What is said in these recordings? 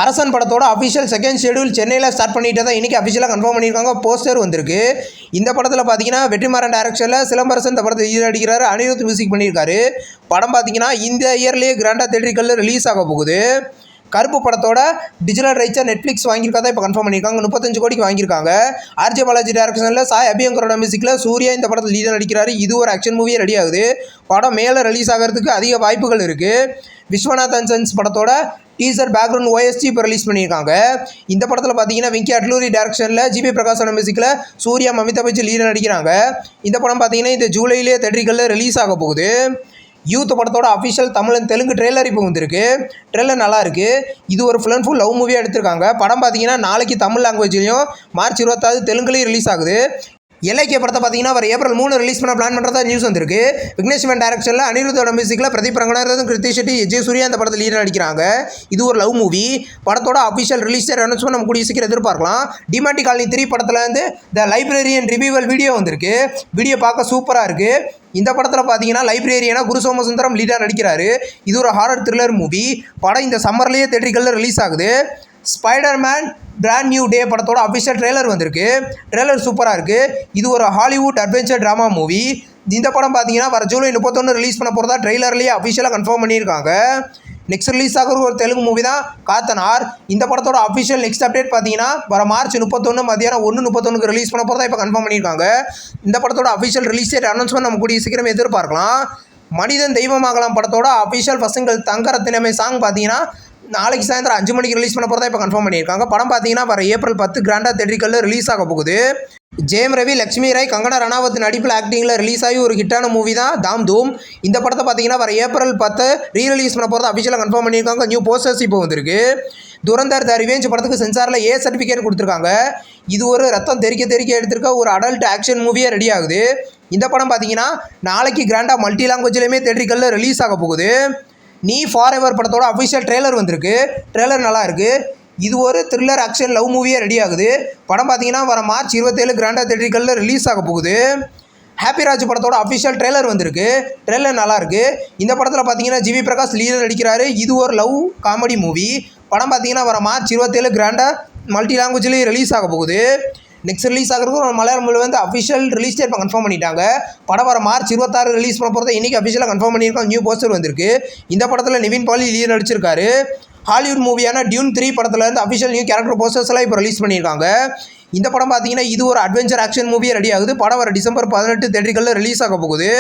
அரசன் படத்தோட official second schedule சென்னையில் ஸ்டார்ட் பண்ணிட்டு தான் இன்றைக்கி அஃபிஷியலாக கன்ஃபார்ம் பண்ணியிருக்காங்க. போஸ்டர் வந்திருக்கு. இந்த படத்தில் பார்த்தீங்கன்னா வெற்றிமாறன் டைரக்ஷனில் சிலம்பரசன் இந்த படத்தை அடிக்கிறாரு. அனிருத் மியூசிக் பண்ணியிருக்காரு. படம் பார்த்தீங்கன்னா இந்த இயர்லேயே கிராண்டாக தேட்டரிக்கல்ல ரிலீஸ் ஆக போகுது. கருப்பு படத்தோட டிஜிட்டல் ரைட்ஸை நெட்ஃப்ளிக்ஸ் வாங்கியிருக்கா இப்போ கன்ஃபார்ம் பண்ணியிருக்காங்க. 35 கோடிக்கு வாங்கியிருக்காங்க. ஆர்ஜே பாலாஜி டைரக்ஷனில் சாய் அபியங்கரோட மியூசிக்கில் சூர்யா இந்த படத்தில் லீடாக நடிக்கிறாரு. இது ஒரு ஆக்ஷன் மூவியே ரெடி ஆகுது. படம் மேலே ரிலீஸ் ஆகிறதுக்கு அதிக வாய்ப்புகள் இருக்குது. விஸ்வநாத் அண்ட் சன்ஸ் படத்தோட டீசர் பேக்ரவுண்ட் OST இப்போ ரிலீஸ் பண்ணியிருக்காங்க. இந்த படத்தில் பார்த்தீங்கன்னா வெங்கி அட்லூரி டைரக்ஷனில் ஜிபி பிரகாஷோட மியூசிக்கில் சூர்யா மமிதா பச்சன் லீடாக நடிக்கிறாங்க. இந்த படம் பார்த்தீங்கன்னா இந்த ஜூலையிலே தேட்டரிக்கல்ல ரிலீஸ் ஆக போகுது. யூத் படத்தோட official Tamil and Telugu trailer இப்போ வந்திருக்கு. ட்ரெய்லர் நல்லா இருக்குது. இது ஒரு ஃபுல் அண்ட் ஃபுல் லவ் மூவியாக எடுத்திருக்காங்க. படம் பார்த்தீங்கன்னா நாளைக்கு தமிழ் லாங்குவேஜ்லையும் மார்ச் 26 தெலுங்குலையும் ரிலீஸ் ஆகுது. எல்ஐகே படத்தை பார்த்தீங்கன்னா வர ஏப்ரல் 3 ரிலீஸ் பண்ண பிளான் பண்ணுறதா நியூஸ் வந்திருக்கு. விக்னேஷ் சிவன் டைரக்ஷனில் அனிருத்தோட மியூசிக்கில் பிரதீப் ரங்கநாதன், கிருத்தி ஷெட்டி, விஜய் சூர்யா இந்த படத்தில் லீடாக நடிக்கிறாங்க. இது ஒரு லவ் மூவி. படத்தோட அஃபிஷியல் ரிலீஸ் டேட் அனௌன்ஸ்மெண்ட் நம்ம கூடிய சீக்கிரம் எதிர்பார்க்கலாம். டிமாண்டி காலனி 3 படத்தில் வந்து த லைப்ரரியன் ரிவியூவல் வீடியோ வந்திருக்கு. வீடியோ பார்க்க சூப்பராக இருக்குது. இந்த படத்தில் பார்த்தீங்கன்னா லைப்ரரியனாக குரு சோமசுந்தரம் லீடாக நடிக்கிறாரு. இது ஒரு ஹாரர் த்ரில்லர் மூவி. படம் இந்த சம்மர்லேயே தேட்டரிக்கல்ல ரிலீஸ் ஆகுது. ஸ்பைடர்மேன் பிராண்ட் நியூ டே படத்தோட அஃபிஷியல் ட்ரெய்லர் வந்திருக்கு. ட்ரெய்லர் சூப்பராக இருக்குது. இது ஒரு ஹாலிவுட் அட்வென்ச்சர் ட்ராமா மூவி. இந்த படம் பார்த்தீங்கன்னா வர ஜூலை 31 ரிலீஸ் பண்ண போகிறதா ட்ரெய்லர்லேயே அஃபிஷியலாக கன்ஃபார்ம் பண்ணியிருக்காங்க. நெக்ஸ்ட் ரிலீஸ் ஆகிற ஒரு தெலுங்கு மூவி தான் காத்தனார். இந்த படத்தோட அஃபிஷியல் நெக்ஸ்ட் அப்டேட் பார்த்தீங்கன்னா வர மார்ச் 31 மதியானம் 1:31 ரிலீஸ் பண்ண போகிறதா இப்போ கன்ஃபார்ம் பண்ணியிருக்காங்க. இந்த படத்தோட அஃபிஷியல் ரிலீஸ் டேட் அனௌன்ஸ்மெண்ட் நம்ம கூடிய சீக்கிரம் எதிர்பார்க்கலாம். மனிதன் தெய்வமாகலாம் படத்தோட அஃபிஷியல் பசங்கள் தங்கரத்தினமே சாங் பார்த்தீங்கன்னா நாளைக்கு சாயந்தரம் 5 மணிக்கு ரிலீஸ் பண்ண போகிறதா இப்போ கன்ஃபார்ம் பண்ணியிருக்காங்க. படம் பார்த்தீங்கன்னா வர ஏப்ரல் 10 கிராண்டாக தேட்டரிக்கல்ல ரிலீஸ் ஆக போகுது. ஜெயம் ரவி, லட்சுமி ராய், கங்கனா ரணாவத் நடிப்பில் ஆக்டிங்கில் ரிலீஸ் ஆகி ஒரு ஹிட்டான மூவி தான் தாம் தூம். இந்த படத்தை பார்த்தீங்கன்னா வர ஏப்ரல் 10 ரீரிலீஸ் பண்ண போகிறத அஃபிஷியலாக கன்ஃபார்ம் பண்ணியிருக்காங்க. நியூ போஸ்டர்ஸ் இப்போ வந்திருக்கு. துரந்தர் த ரிவெஞ்ச் படத்துக்கு சென்சாரில் A சர்டிஃபிகேட் கொடுத்துருக்காங்க. இது ஒரு ரத்தம் தெறிக்க எடுத்திருக்க ஒரு அடல்ட் ஆக்ஷன் மூவியாக ரெடி ஆகுது. இந்த படம் பார்த்தீங்கன்னா நாளைக்கு கிராண்டாக மல்டி லாங்குவேஜ்லேயுமே தேட்டரிக்கல்ல ரிலீஸ் ஆக போகுது. நீ ஃபார் எவர் படத்தோட அஃபிஷியல் ட்ரெய்லர் வந்திருக்கு. ட்ரெய்லர் நல்லா இருக்குது. இது ஒரு த்ரில்லர் ஆக்ஷன் லவ் மூவியாக ரெடி ஆகுது. படம் பார்த்தீங்கன்னா வர மார்ச் 27 கிராண்டாக தேட்டரிக்கல்ல ரிலீஸ் ஆக போகுது. ஹாப்பி ராஜ் படத்தோட அஃபிஷியல் ட்ரெய்லர் வந்திருக்கு. ட்ரெய்லர் நல்லா இருக்குது. இந்த படத்தில் பார்த்தீங்கன்னா ஜிவி பிரகாஷ் லீடர் நடிக்கிறாரு. இது ஒரு லவ் காமெடி மூவி. படம் பார்த்தீங்கன்னா வர மார்ச் 27 கிராண்டாக மல்டி லாங்குவேஜ்லேயும் ரிலீஸ் ஆக போகுது. நெக்ஸ்ட் ரிலீஸ் ஆகிறதுக்கு ஒரு மலையாளம் மொழி வந்து அஃபிஷியல் ரிலீஸ் டேட் கன்ஃபார்ம் பண்ணிட்டாங்க. படம் வர மார்ச் 26 ரிலீஸ் பண்ண போகிறத இன்றைக்கி அஃபிஷியலாக கன்ஃபார்ம் பண்ணியிருக்கோம். நியூ போஸ்டர் வந்திருக்கு. இந்த படத்தில் நிவின் பாலி லீடர் நடிச்சிருக்காரு. ஹாலிவுட் மூவியான டியூன் 3 படத்தில் இருந்து அஃபிஷியல் நியூ கேரக்டர் போஸ்டர்ஸ் எல்லாம் இப்போ ரிலீஸ் பண்ணியிருக்காங்க. இந்த படம் பார்த்தீங்கன்னா இது ஒரு அட்வென்ச்சர் ஆக்ஷன் மூவியாக ரெடி ஆகுது. படம் வர டிசம்பர் 18 தேட்டரிக்கல்ல ரிலீஸ் ஆக போகுது.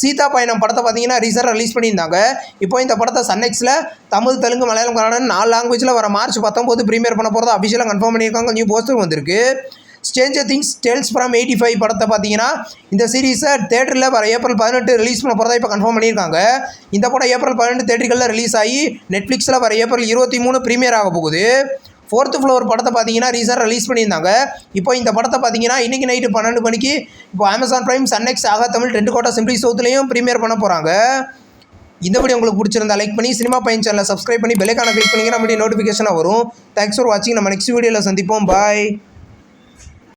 சீதா பயணம் படத்தை பார்த்தீங்கன்னா ரீசெண்டாக ரிலீஸ் பண்ணியிருந்தாங்க. இப்போ இந்த படத்தை சன்னெக்ஸில் தமிழ், தெலுங்கு, மலையாளம், கன்னடம் 4 லாங்குவேஜில் வர மார்ச் 19 ப்ரீமியர் பண்ண போகிறத அஃபிஷியலாக கன்ஃபார்ம் பண்ணியிருக்காங்க. நியூ போஸ்டர் வந்திருக்கு. ஸ்ட்ரேஞ்சர் திங்ஸ் டேல்ஸ் ஃப்ரம் 85 படத்தை பார்த்தீங்கன்னா இந்த சீரீஸை தேட்டரில் வர ஏப்ரல் 18 ரிலீஸ் பண்ண போகிறதா இப்போ கன்ஃபார்ம் பண்ணியிருக்காங்க. இந்த படம் ஏப்ரல் 12 தேட்டரிக்கல்ல ரிலீஸ் ஆகி நெட்ஃப்ளிக்ஸில் வர ஏப்ரல் 23 ப்ரீமியர் ஆக போகுது. 4th ஃப்ளோர் படத்தை பார்த்தீங்கன்னா ரீசெண்டாக ரிலீஸ் பண்ணியிருந்தாங்க. இப்போ இந்த படத்தை பார்த்தீங்கன்னா இன்றைக்கி நைட்டு 12 மணிக்கு இப்போ அமேசான் பிரைம், சன்னெக்ஸ், ஆகா தமிழ், 2 கோட்டா சிம்பிளி சவுத்துலேயும் ப்ரீமியர் பண்ண போகிறாங்க. இந்த வீடியோ உங்களுக்கு பிடிச்சிருந்தா லைக் பண்ணி சினிமா பையன் சேனலை சப்ஸ்கிரைப் பண்ணி பெல் ஐகானை கிளிக் பண்ணிங்கன்னா நம்மளுடைய நோட்டிஃபிகேஷனாக வரும். தேங்க்ஸ் ஃபார் வாட்சிங். நம்ம நெக்ஸ்ட் வீடியோவில் சந்திப்போம். பாய்.